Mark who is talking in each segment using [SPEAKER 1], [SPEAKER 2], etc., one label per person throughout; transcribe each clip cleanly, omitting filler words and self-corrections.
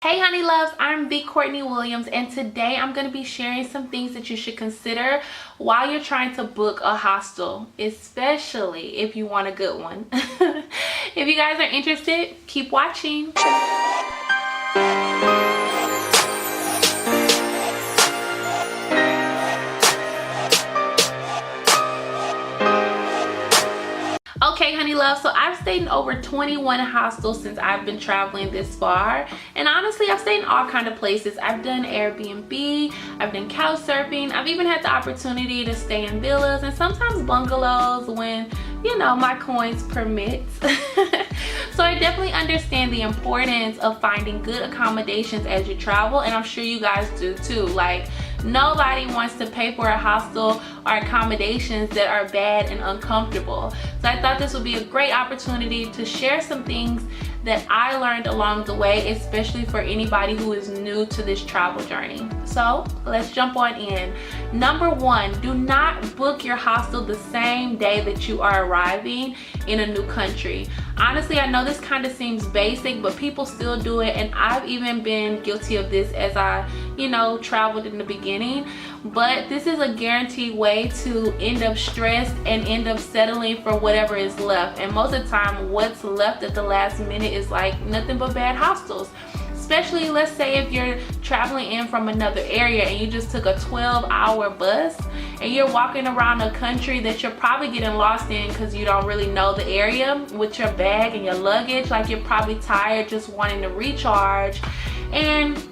[SPEAKER 1] Hey honey loves, I'm the Courtney Williams, and today I'm going to be sharing some things that you should consider while you're trying to book a hostel, especially if you want a good one. If you guys are interested, keep watching. Okay honey love, so I've stayed in over 21 hostels since I've been traveling this far, and honestly I've stayed in all kind of places. I've done Airbnb, I've done couch surfing, I've even had the opportunity to stay in villas and sometimes bungalows when, you know, my coins permit. So I definitely understand the importance of finding good accommodations as you travel, and I'm sure you guys do too. Like, nobody wants to pay for a hostel or accommodations that are bad and uncomfortable. So I thought this would be a great opportunity to share some things that I learned along the way, especially for anybody who is new to this travel journey. So let's jump on in. Number one, do not book your hostel the same day that you are arriving in a new country. Honestly, I know this kind of seems basic, but people still do it, and I've even been guilty of this as I, traveled in the beginning. But this is a guaranteed way to end up stressed and end up settling for whatever is left. And most of the time, what's left at the last minute is like nothing but bad hostels. Especially, let's say if you're traveling in from another area and you just took a 12-hour bus and you're walking around a country that you're probably getting lost in because you don't really know the area with your bag and your luggage. Like, you're probably tired, just wanting to recharge, and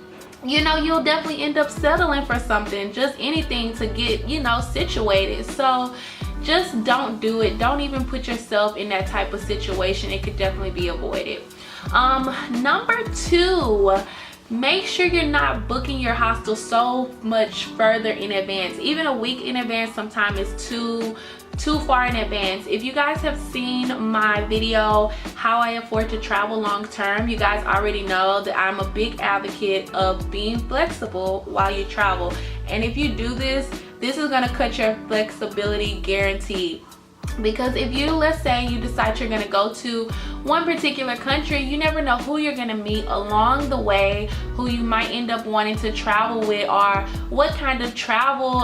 [SPEAKER 1] you'll definitely end up settling for something, just anything to get situated. So just don't do it. Don't even put yourself in that type of situation. It could definitely be avoided. Number two, make sure you're not booking your hostel so much further in advance. Even a week in advance sometimes is too far in advance. If you guys have seen my video, How I Afford to Travel Long Term, you guys already know that I'm a big advocate of being flexible while you travel. And if you do this is gonna cut your flexibility guaranteed. Because if you, let's say you decide you're gonna go to one particular country, you never know who you're gonna meet along the way, who you might end up wanting to travel with, or what kind of travel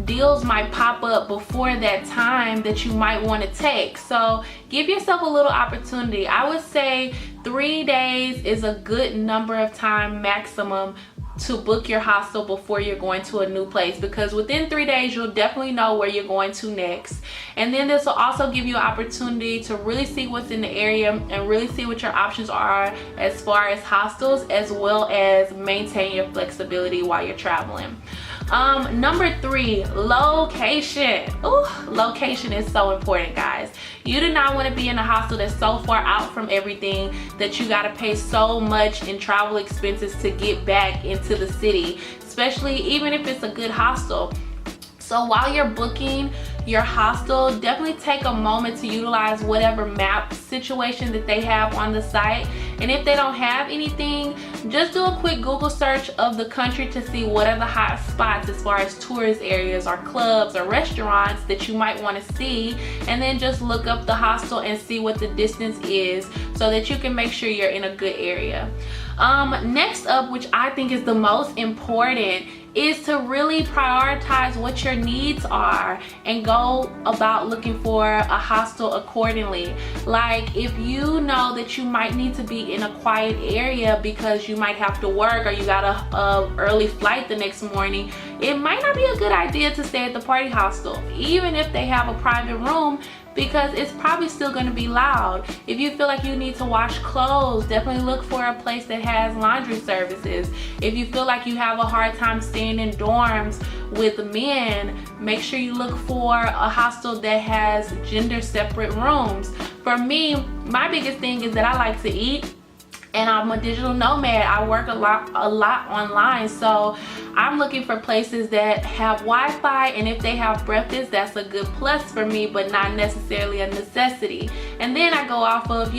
[SPEAKER 1] deals might pop up before that time that you might want to take. So give yourself a little opportunity. I would say 3 days is a good number of time maximum to book your hostel before you're going to a new place, because within 3 days you'll definitely know where you're going to next. And then this will also give you an opportunity to really see what's in the area and really see what your options are as far as hostels, as well as maintain your flexibility while you're traveling. Number three, location. Ooh, location is so important, guys. You do not want to be in a hostel that's so far out from everything that you got to pay so much in travel expenses to get back into the city, especially even if it's a good hostel. So while you're booking your hostel, definitely take a moment to utilize whatever map situation that they have on the site. And if they don't have anything, just do a quick Google search of the country to see what are the hot spots as far as tourist areas or clubs or restaurants that you might want to see, and then just look up the hostel and see what the distance is so that you can make sure you're in a good area. Next up, which I think is the most important, is to really prioritize what your needs are and go about looking for a hostel accordingly. Like, if you know that you might need to be in a quiet area because you might have to work or you got a early flight the next morning, it might not be a good idea to stay at the party hostel, even if they have a private room, because it's probably still going to be loud. If you feel like you need to wash clothes, definitely look for a place that has laundry services. If you feel like you have a hard time staying in dorms with men, make sure you look for a hostel that has gender separate rooms. For me, my biggest thing is that I like to eat, and I'm a digital nomad. I work a lot online, so I'm looking for places that have Wi-Fi, and if they have breakfast, that's a good plus for me, but not necessarily a necessity. And then I go off of,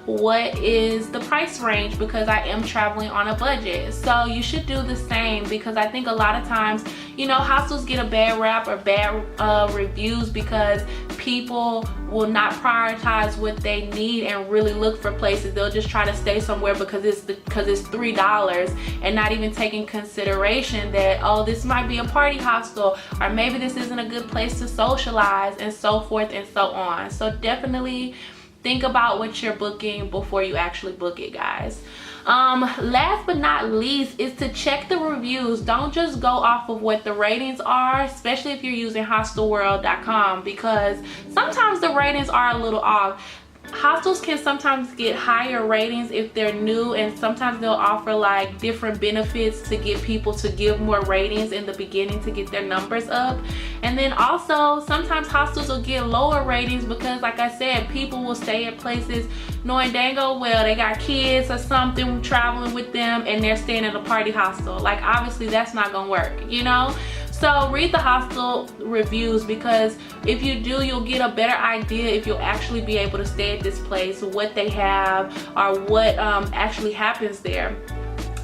[SPEAKER 1] what is the price range, because I am traveling on a budget. So you should do the same, because I think a lot of times, hostels get a bad rap or bad reviews because people will not prioritize what they need and really look for places. They'll just try to stay somewhere because it's $3 and not even taking consideration that, oh, this might be a party hostel, or maybe this isn't a good place to socialize, and so forth and so on. So definitely think about what you're booking before you actually book it, guys. Last but not least is to check the reviews. Don't just go off of what the ratings are, especially if you're using hostelworld.com, because sometimes the ratings are a little off. Hostels can sometimes get higher ratings if they're new, and sometimes they'll offer like different benefits to get people to give more ratings in the beginning to get their numbers up. And then also sometimes hostels will get lower ratings because, like I said, people will stay at places knowing dang well they got kids or something traveling with them and they're staying in a party hostel. Like, obviously that's not gonna work, you know? So read the hostel reviews, because if you do, you'll get a better idea if you'll actually be able to stay at this place, what they have, or what actually happens there.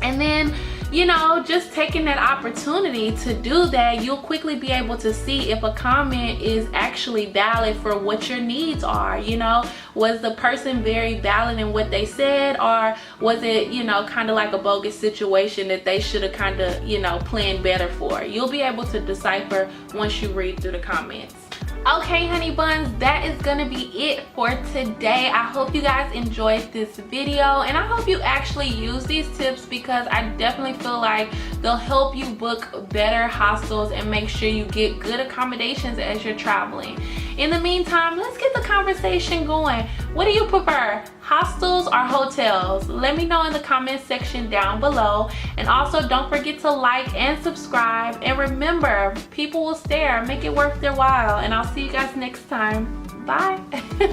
[SPEAKER 1] And then, you know, just taking that opportunity to do that, you'll quickly be able to see if a comment is actually valid for what your needs are. You know, was the person very valid in what they said, or was it, you know, kind of like a bogus situation that they should have kind of, you know, planned better for? You'll be able to decipher once you read through the comments. Okay, honey buns, that is gonna be it for today. I hope you guys enjoyed this video, and I hope you actually use these tips, because I definitely feel like they'll help you book better hostels and make sure you get good accommodations as you're traveling. In the meantime, let's get the conversation going. What do you prefer, hostels or hotels? Let me know in the comment section down below. And also don't forget to like and subscribe, and remember, people will stare. Make it worth their while, and I'll see you guys next time. Bye.